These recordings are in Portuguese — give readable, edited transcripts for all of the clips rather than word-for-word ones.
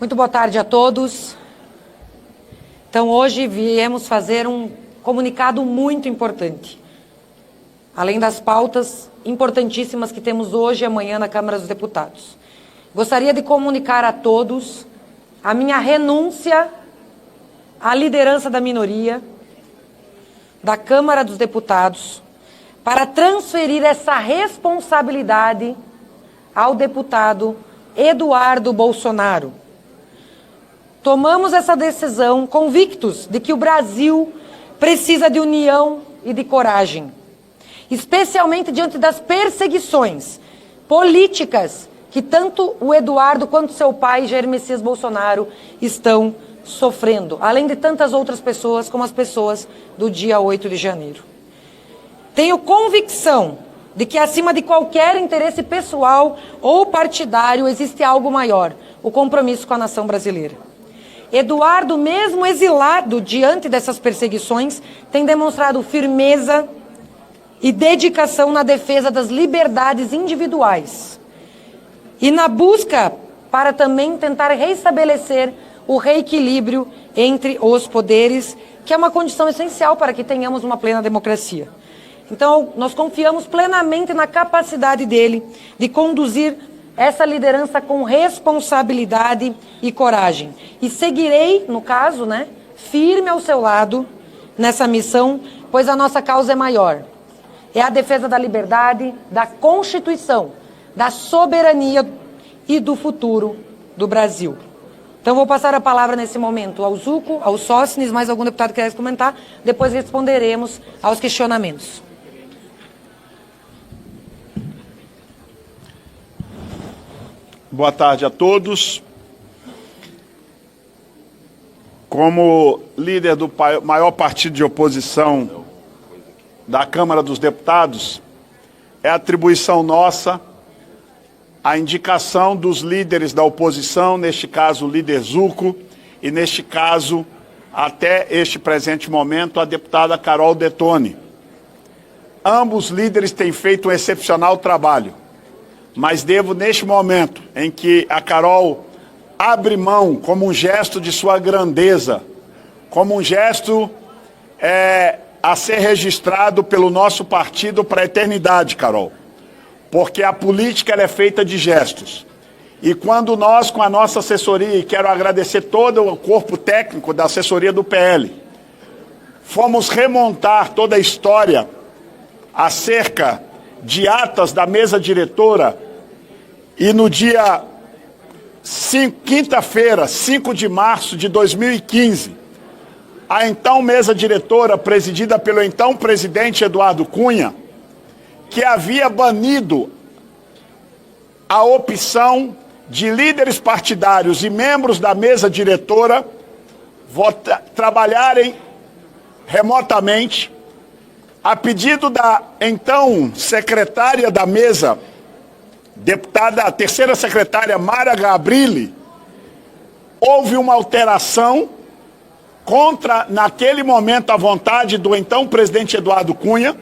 Muito boa tarde a todos. Então, hoje viemos fazer um comunicado muito importante. Além das pautas importantíssimas que temos hoje e amanhã na Câmara dos Deputados. Gostaria de comunicar a todos a minha renúncia à liderança da minoria da Câmara dos Deputados para transferir essa responsabilidade ao deputado Eduardo Bolsonaro. Tomamos essa decisão convictos de que o Brasil precisa de união e de coragem, especialmente diante das perseguições políticas que tanto o Eduardo quanto seu pai, Jair Messias Bolsonaro, estão sofrendo, além de tantas outras pessoas, como as pessoas do dia 8 de janeiro. Tenho convicção de que acima de qualquer interesse pessoal ou partidário existe algo maior, o compromisso com a nação brasileira. Eduardo, mesmo exilado diante dessas perseguições, tem demonstrado firmeza e dedicação na defesa das liberdades individuais e na busca para também tentar restabelecer o reequilíbrio entre os poderes, que é uma condição essencial para que tenhamos uma plena democracia. Então, nós confiamos plenamente na capacidade dele de conduzir essa liderança com responsabilidade e coragem. E seguirei, no caso, firme ao seu lado nessa missão, pois a nossa causa é maior. É a defesa da liberdade, da Constituição, da soberania e do futuro do Brasil. Então, vou passar a palavra nesse momento ao Zuco, ao Sócines, mais algum deputado que quer comentar, depois responderemos aos questionamentos. Boa tarde a todos. Como líder do maior partido de oposição da Câmara dos Deputados, é atribuição nossa a indicação dos líderes da oposição, neste caso o líder Zuco, e neste caso, até este presente momento, a deputada Carol Detone. Ambos líderes têm feito um excepcional trabalho. Mas devo, neste momento em que a Carol abre mão como um gesto de sua grandeza, como um gesto a ser registrado pelo nosso partido para a eternidade, Carol. Porque a política ela é feita de gestos. E quando nós, com a nossa assessoria, e quero agradecer todo o corpo técnico da assessoria do PL, fomos remontar toda a história acerca de atas da mesa diretora, e no dia quinta-feira, 5 de março de 2015, a então mesa diretora, presidida pelo então presidente Eduardo Cunha, que havia banido a opção de líderes partidários e membros da mesa diretora trabalharem remotamente, a pedido da então secretária da mesa, a terceira secretária Mara Gabrilli, houve uma alteração contra, naquele momento, a vontade do então presidente Eduardo Cunha,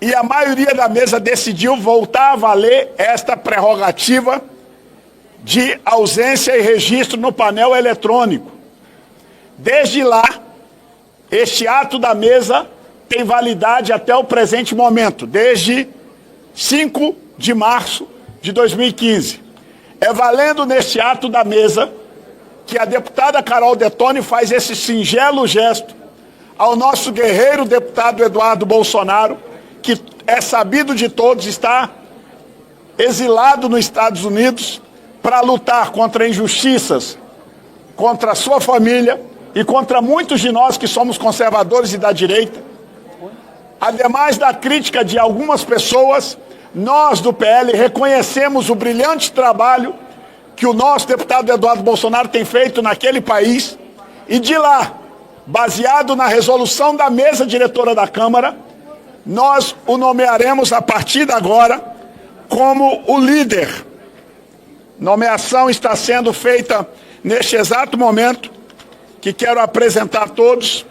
e a maioria da mesa decidiu voltar a valer esta prerrogativa de ausência e registro no painel eletrônico. Desde lá, este ato da mesa tem validade até o presente momento, desde 5 de março de 2015. É valendo neste ato da mesa que a deputada Carol Detone faz esse singelo gesto ao nosso guerreiro deputado Eduardo Bolsonaro, que é sabido de todos, está exilado nos Estados Unidos para lutar contra injustiças, contra a sua família e contra muitos de nós que somos conservadores e da direita. Ademais da crítica de algumas pessoas, nós do PL reconhecemos o brilhante trabalho que o nosso deputado Eduardo Bolsonaro tem feito naquele país, e de lá, baseado na resolução da mesa diretora da Câmara, nós o nomearemos a partir de agora como o líder. Nomeação está sendo feita neste exato momento, que quero apresentar a todos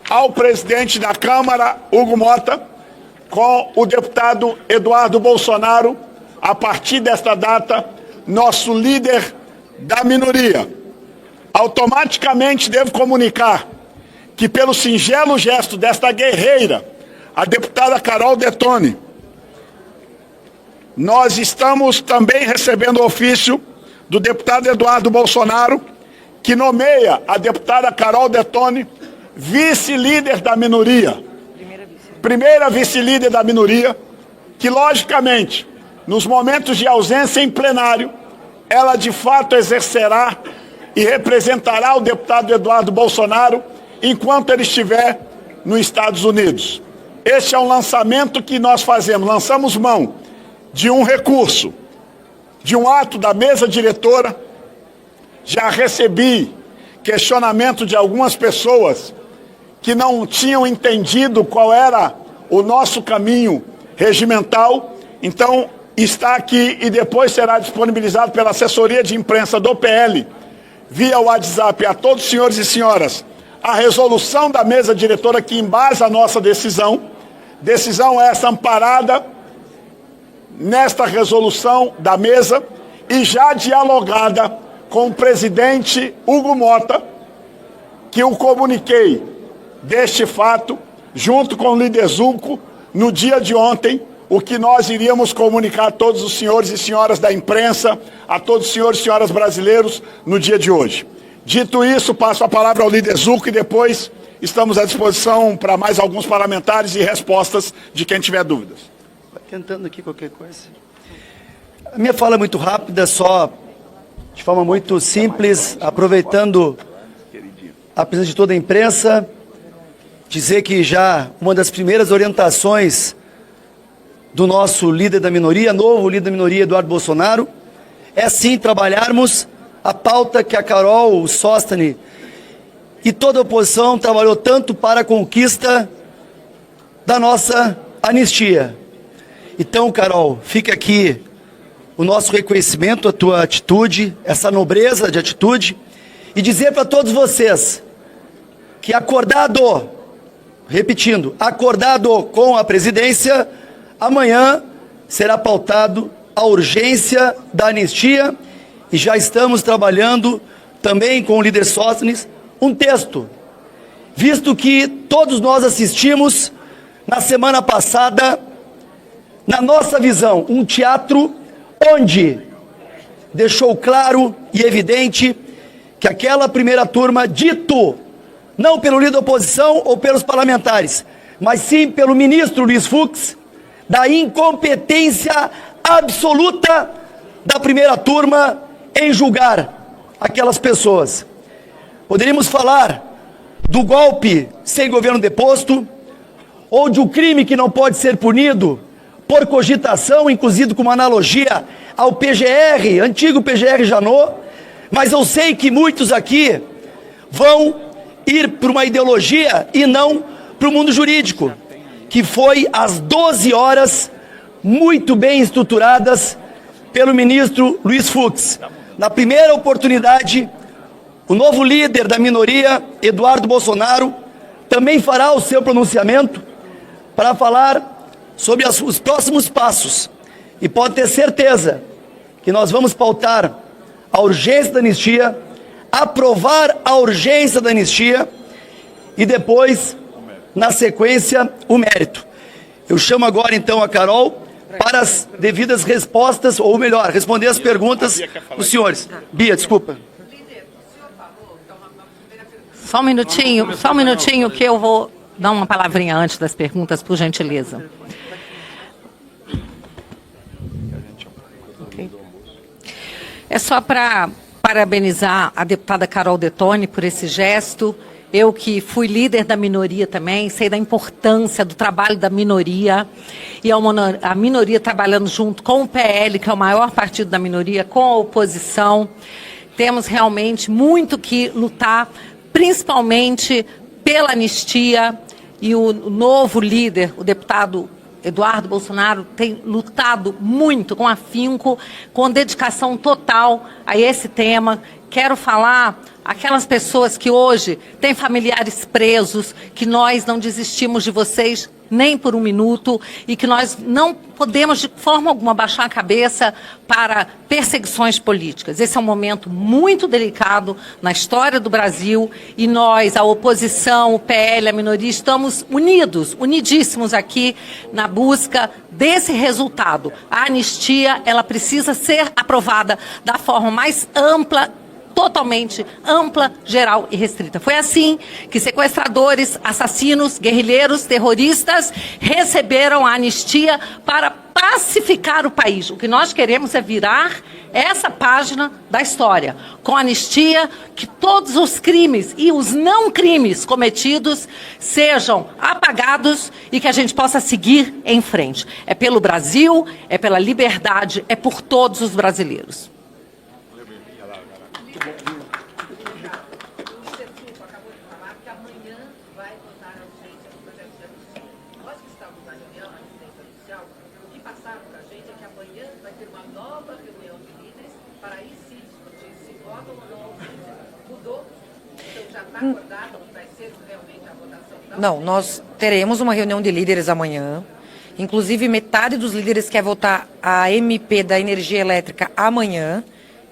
ao presidente da Câmara, Hugo Mota, com o deputado Eduardo Bolsonaro, a partir desta data, nosso líder da minoria, automaticamente devo comunicar que, pelo singelo gesto desta guerreira, a deputada Carol Detoni, nós estamos também recebendo o ofício do deputado Eduardo Bolsonaro, que nomeia a deputada Carol Detoni vice-líder da minoria. Primeira vice-líder da minoria, que logicamente, nos momentos de ausência em plenário, ela de fato exercerá e representará o deputado Eduardo Bolsonaro enquanto ele estiver nos Estados Unidos. Este é um lançamento que nós fazemos, lançamos mão de um recurso, de um ato da mesa diretora. Já recebi questionamento de algumas pessoas que não tinham entendido qual era o nosso caminho regimental. Então, está aqui e depois será disponibilizado pela assessoria de imprensa do PL, via WhatsApp, a todos os senhores e senhoras, a resolução da mesa diretora que embasa a nossa decisão. Decisão essa amparada nesta resolução da mesa e já dialogada com o presidente Hugo Mota, que eu comuniquei deste fato, junto com o líder Zulco, no dia de ontem, o que nós iríamos comunicar a todos os senhores e senhoras da imprensa, a todos os senhores e senhoras brasileiros, no dia de hoje. Dito isso, passo a palavra ao líder Zulco e depois estamos à disposição para mais alguns parlamentares e respostas de quem tiver dúvidas. Vai tentando aqui qualquer coisa. A minha fala é muito rápida, só de forma muito simples, aproveitando a presença de toda a imprensa, dizer que já uma das primeiras orientações do nosso líder da minoria, novo líder da minoria, Eduardo Bolsonaro, é sim trabalharmos a pauta que a Carol, o Sóstene e toda a oposição trabalhou tanto para a conquista da nossa anistia. Então, Carol, fica aqui o nosso reconhecimento, a tua atitude, essa nobreza de atitude, e dizer para todos vocês que acordado, repetindo, acordado com a presidência, amanhã será pautado a urgência da anistia e já estamos trabalhando também com o líder Sóstenes um texto, visto que todos nós assistimos na semana passada, na nossa visão, um teatro onde deixou claro e evidente que aquela primeira turma, dito não pelo líder da oposição ou pelos parlamentares, mas sim pelo ministro Luiz Fux, da incompetência absoluta da primeira turma em julgar aquelas pessoas. Poderíamos falar do golpe sem governo deposto, ou de um crime que não pode ser punido por cogitação, inclusive com uma analogia ao PGR, antigo PGR Janot, mas eu sei que muitos aqui vão ir para uma ideologia e não para o mundo jurídico, que foi às 12 horas, muito bem estruturadas pelo ministro Luiz Fux. Na primeira oportunidade, o novo líder da minoria, Eduardo Bolsonaro, também fará o seu pronunciamento para falar sobre os próximos passos. E pode ter certeza que nós vamos pautar a urgência da anistia, aprovar a urgência da anistia e depois, na sequência, o mérito. Eu chamo agora então a Carol para as devidas respostas, ou melhor, responder as perguntas dos senhores. Bia, desculpa. Só um minutinho que eu vou dar uma palavrinha antes das perguntas, por gentileza. Okay. É só para parabenizar a deputada Carol Detoni por esse gesto. Eu que fui líder da minoria também, sei da importância do trabalho da minoria, e a minoria trabalhando junto com o PL, que é o maior partido da minoria, com a oposição. Temos realmente muito que lutar, principalmente pela anistia, e o novo líder, o deputado Eduardo Bolsonaro, tem lutado muito com afinco, com dedicação total a esse tema, quero falar aquelas pessoas que hoje têm familiares presos, que nós não desistimos de vocês nem por um minuto e que nós não podemos de forma alguma baixar a cabeça para perseguições políticas. Esse é um momento muito delicado na história do Brasil e nós, a oposição, o PL, a minoria, estamos unidos, unidíssimos aqui na busca desse resultado. A anistia, ela precisa ser aprovada da forma mais ampla, totalmente ampla, geral e restrita. Foi assim que sequestradores, assassinos, guerrilheiros, terroristas receberam a anistia para pacificar o país. O que nós queremos é virar essa página da história. Com anistia, que todos os crimes e os não crimes cometidos sejam apagados e que a gente possa seguir em frente. É pelo Brasil, é pela liberdade, é por todos os brasileiros. Não, nós teremos uma reunião de líderes amanhã. Inclusive, metade dos líderes quer votar a MP da energia elétrica amanhã.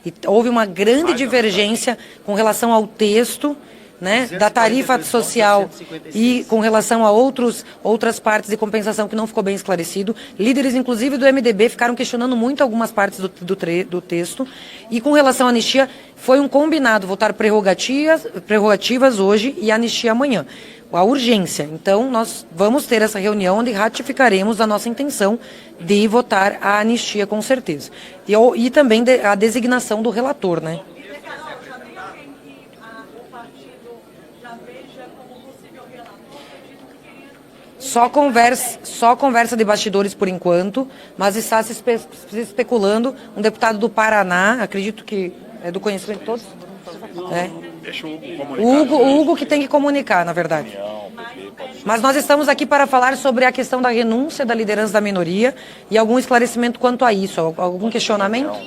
E houve uma grande divergência com relação ao texto, né, da tarifa social e com relação a outras partes de compensação que não ficou bem esclarecido. Líderes, inclusive, do MDB ficaram questionando muito algumas partes do texto. E com relação à anistia, foi um combinado votar prerrogativas hoje e anistia amanhã. A urgência. Então, nós vamos ter essa reunião onde ratificaremos a nossa intenção de votar a anistia, com certeza. E também a designação do relator, né? Só conversa de bastidores por enquanto, mas está se especulando um deputado do Paraná, acredito que é do conhecimento de todos. Deixa o Hugo comunicar. O Hugo que tem que comunicar, na verdade. Mas nós estamos aqui para falar sobre a questão da renúncia da liderança da minoria e algum esclarecimento quanto a isso. Algum questionamento?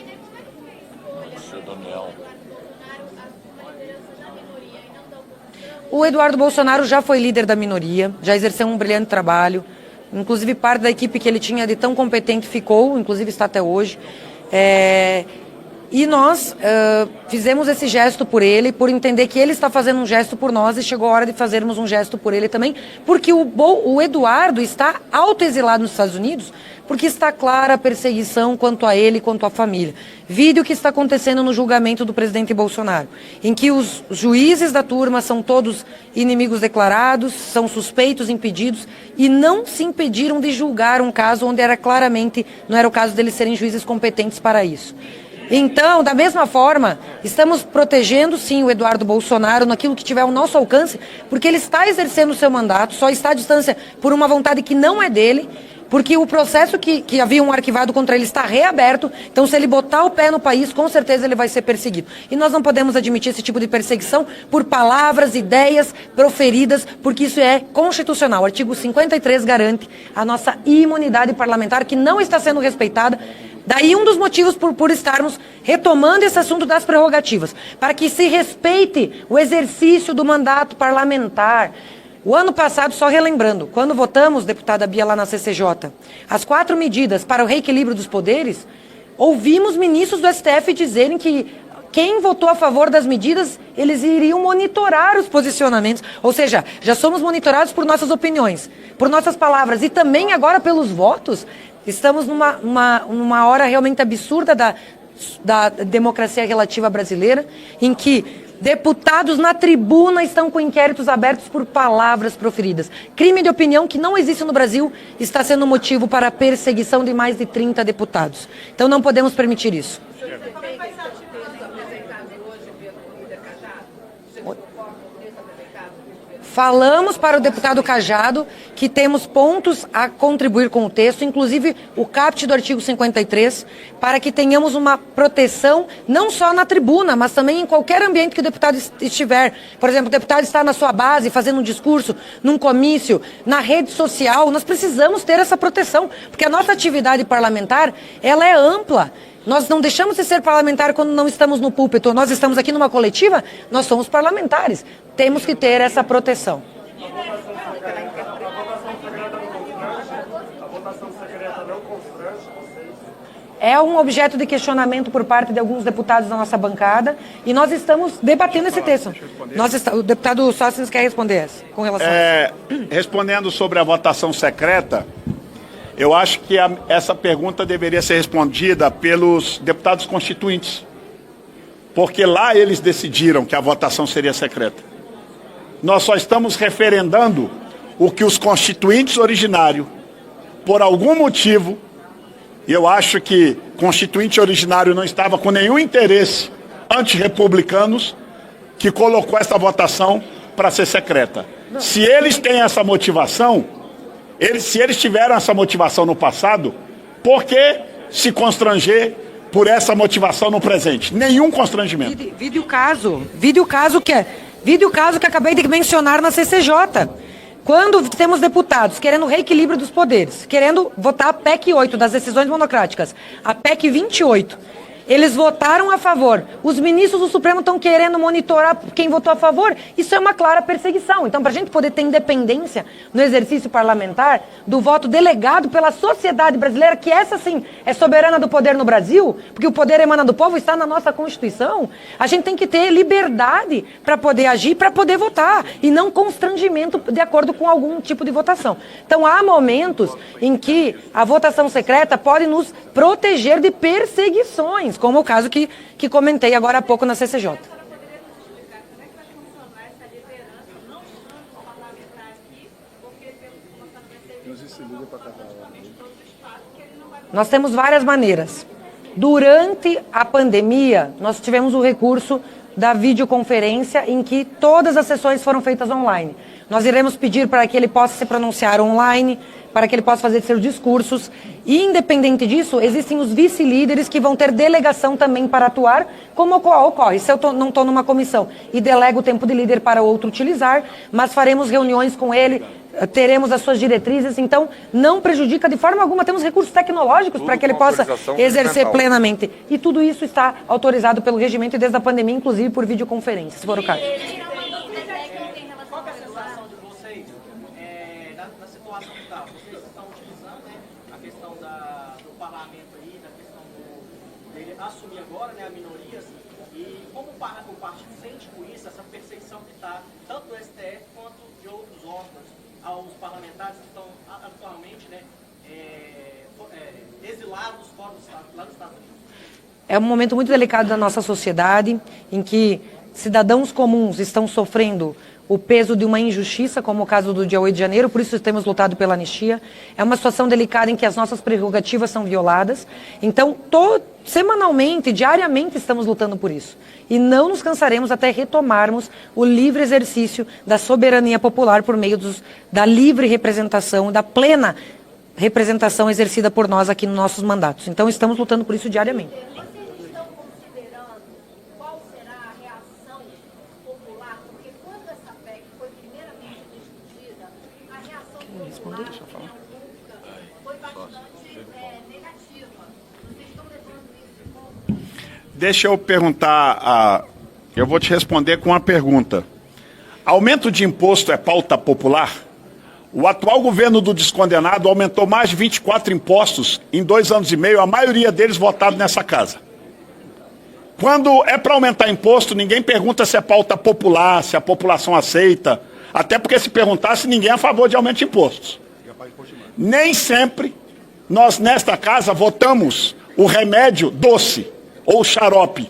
O Eduardo Bolsonaro já foi líder da minoria, já exerceu um brilhante trabalho. Inclusive, parte da equipe que ele tinha de tão competente ficou, inclusive está até hoje. E nós fizemos esse gesto por ele, por entender que ele está fazendo um gesto por nós e chegou a hora de fazermos um gesto por ele também, porque o Eduardo está autoexilado nos Estados Unidos, porque está clara a perseguição quanto a ele, quanto à família. Vide o que está acontecendo no julgamento do presidente Bolsonaro, em que os juízes da turma são todos inimigos declarados, são suspeitos, impedidos, e não se impediram de julgar um caso onde era claramente, não era o caso deles serem juízes competentes para isso. Então, da mesma forma, estamos protegendo, sim, o Eduardo Bolsonaro naquilo que tiver ao nosso alcance, porque ele está exercendo o seu mandato, só está à distância por uma vontade que não é dele, porque o processo que havia um arquivado contra ele está reaberto, então se ele botar o pé no país, com certeza ele vai ser perseguido. E nós não podemos admitir esse tipo de perseguição por palavras, ideias proferidas, porque isso é constitucional. O artigo 53 garante a nossa imunidade parlamentar, que não está sendo respeitada. Daí um dos motivos por estarmos retomando esse assunto das prerrogativas, para que se respeite o exercício do mandato parlamentar. O ano passado, só relembrando, quando votamos, deputada Bia, lá na CCJ, as 4 medidas para o reequilíbrio dos poderes, ouvimos ministros do STF dizerem que quem votou a favor das medidas, eles iriam monitorar os posicionamentos. Ou seja, já somos monitorados por nossas opiniões, por nossas palavras e também agora pelos votos. Estamos numa hora realmente absurda da democracia relativa brasileira, em que deputados na tribuna estão com inquéritos abertos por palavras proferidas. Crime de opinião que não existe no Brasil está sendo motivo para a perseguição de mais de 30 deputados. Então não podemos permitir isso. Falamos para o deputado Cajado que temos pontos a contribuir com o texto, inclusive o caput do artigo 53, para que tenhamos uma proteção não só na tribuna, mas também em qualquer ambiente que o deputado estiver. Por exemplo, o deputado está na sua base, fazendo um discurso, num comício, na rede social. Nós precisamos ter essa proteção, porque a nossa atividade parlamentar, ela é ampla. Nós não deixamos de ser parlamentar quando não estamos no púlpito. Nós estamos aqui numa coletiva, nós somos parlamentares. Temos que ter essa proteção. É um objeto de questionamento por parte de alguns deputados da nossa bancada e nós estamos debatendo esse texto. O deputado Sócrates quer responder essa, com relação a isso. Respondendo sobre a votação secreta, eu acho que essa pergunta deveria ser respondida pelos deputados constituintes, porque lá eles decidiram que a votação seria secreta. Nós só estamos referendando o que os constituintes originários, por algum motivo, e eu acho que constituinte originário não estava com nenhum interesse antirrepublicanos, que colocou essa votação para ser secreta. Se eles têm essa motivação, se eles tiveram essa motivação no passado, por que se constranger por essa motivação no presente? Nenhum constrangimento. Vide o caso que acabei de mencionar na CCJ. Quando temos deputados querendo reequilíbrio dos poderes, querendo votar a PEC 8 das decisões monocráticas, a PEC 28, eles votaram a favor. Os ministros do Supremo estão querendo monitorar quem votou a favor. Isso é uma clara perseguição. Então, para a gente poder ter independência no exercício parlamentar, do voto delegado pela sociedade brasileira, que essa sim é soberana do poder no Brasil, porque o poder emana do povo, está na nossa Constituição, a gente tem que ter liberdade para poder agir, para poder votar, e não constrangimento de acordo com algum tipo de votação. Então, há momentos em que a votação secreta pode nos proteger de perseguições, como o caso que comentei agora há pouco na CCJ. Nós temos várias maneiras. Durante a pandemia, nós tivemos o recurso da videoconferência em que todas as sessões foram feitas online. Nós iremos pedir para que ele possa se pronunciar online, para que ele possa fazer seus discursos. E, independente disso, existem os vice-líderes que vão ter delegação também para atuar, como ocorre. Se eu não estou numa comissão e delego o tempo de líder para outro utilizar, mas faremos reuniões com ele, teremos as suas diretrizes, então não prejudica de forma alguma, temos recursos tecnológicos para que ele possa exercer plenamente. E tudo isso está autorizado pelo regimento e desde a pandemia, inclusive por videoconferência, se for o caso. Assumir agora, né, a minorias, e como o partido sente com isso, essa perseguição que está, tanto do STF quanto de outros órgãos, aos parlamentares que estão atualmente, né, exilados fora do Estado, lá nos Estados Unidos? É um momento muito delicado da nossa sociedade, em que cidadãos comuns estão sofrendo o peso de uma injustiça, como o caso do dia 8 de janeiro, por isso temos lutado pela anistia. É uma situação delicada em que as nossas prerrogativas são violadas. Então, semanalmente, diariamente, estamos lutando por isso. E não nos cansaremos até retomarmos o livre exercício da soberania popular por meio da livre representação, da plena representação exercida por nós aqui nos nossos mandatos. Então, estamos lutando por isso diariamente. Deixa eu perguntar, eu vou te responder com uma pergunta. Aumento de imposto é pauta popular? O atual governo do descondenado aumentou mais de 24 impostos em 2 anos e meio, a maioria deles votados nessa casa. Quando é para aumentar imposto, ninguém pergunta se é pauta popular, se a população aceita, até porque se perguntasse, ninguém é a favor de aumento de impostos. Nem sempre nós nesta casa votamos o remédio doce ou xarope.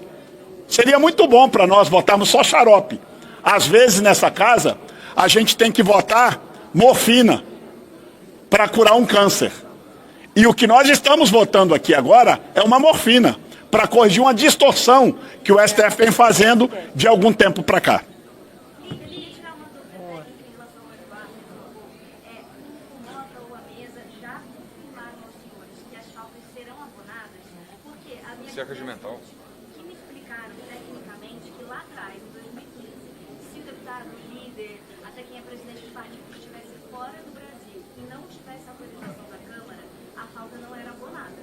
Seria muito bom para nós votarmos só xarope. Às vezes nessa casa a gente tem que votar morfina para curar um câncer. E o que nós estamos votando aqui agora é uma morfina para corrigir uma distorção que o STF vem fazendo de algum tempo para cá. Isso é regimental. Que me explicaram tecnicamente que lá atrás, em 2015, se o deputado, o líder, até quem é presidente do partido estivesse fora do Brasil e não tivesse autorização da Câmara, a falta não era abonada,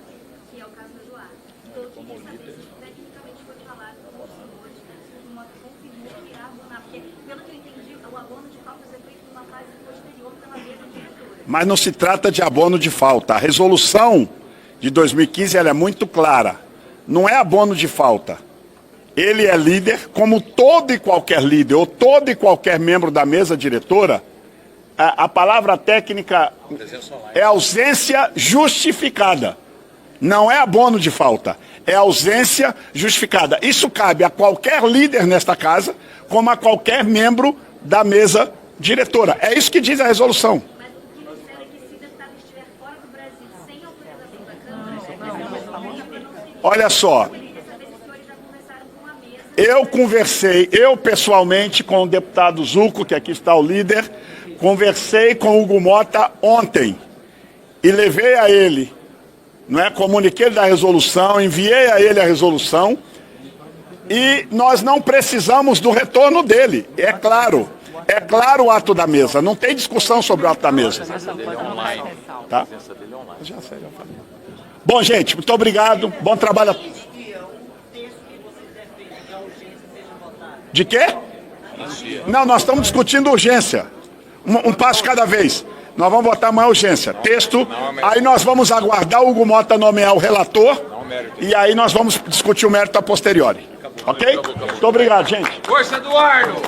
que é o caso do Eduardo. Eu queria saber se tecnicamente foi falado com os senhores, o Mota confirmou que irá abonar, porque, pelo que eu entendi, o abono de faltas é feito numa fase posterior pela mesa diretora. Mas não se trata de abono de falta. A resolução de 2015 ela é muito clara. Não é abono de falta. Ele é líder, como todo e qualquer líder, ou todo e qualquer membro da mesa diretora. A palavra técnica é ausência justificada. Não é abono de falta, é ausência justificada. Isso cabe a qualquer líder nesta casa, como a qualquer membro da mesa diretora. É isso que diz a resolução. Mas o que me disseram é que se o deputado estiver fora do Brasil sem autorização da Câmara, Olha só, eu queria saber se os senhores já conversaram com a mesa. eu conversei, eu pessoalmente, com o deputado Zucco, que aqui está o líder, conversei com o Hugo Mota ontem e levei a ele, não é, comuniquei da resolução, enviei a ele a resolução e nós não precisamos do retorno dele, é claro o ato da mesa, não tem discussão sobre o ato da mesa. Tá? Bom, gente, muito obrigado, bom trabalho a todos. De quê? Não, nós estamos discutindo urgência. Um passo cada vez. Nós vamos votar amanhã urgência. Texto, aí nós vamos aguardar o Hugo Mota nomear o relator e aí nós vamos discutir o mérito a posteriori. Ok? Muito obrigado, gente. Força, Eduardo!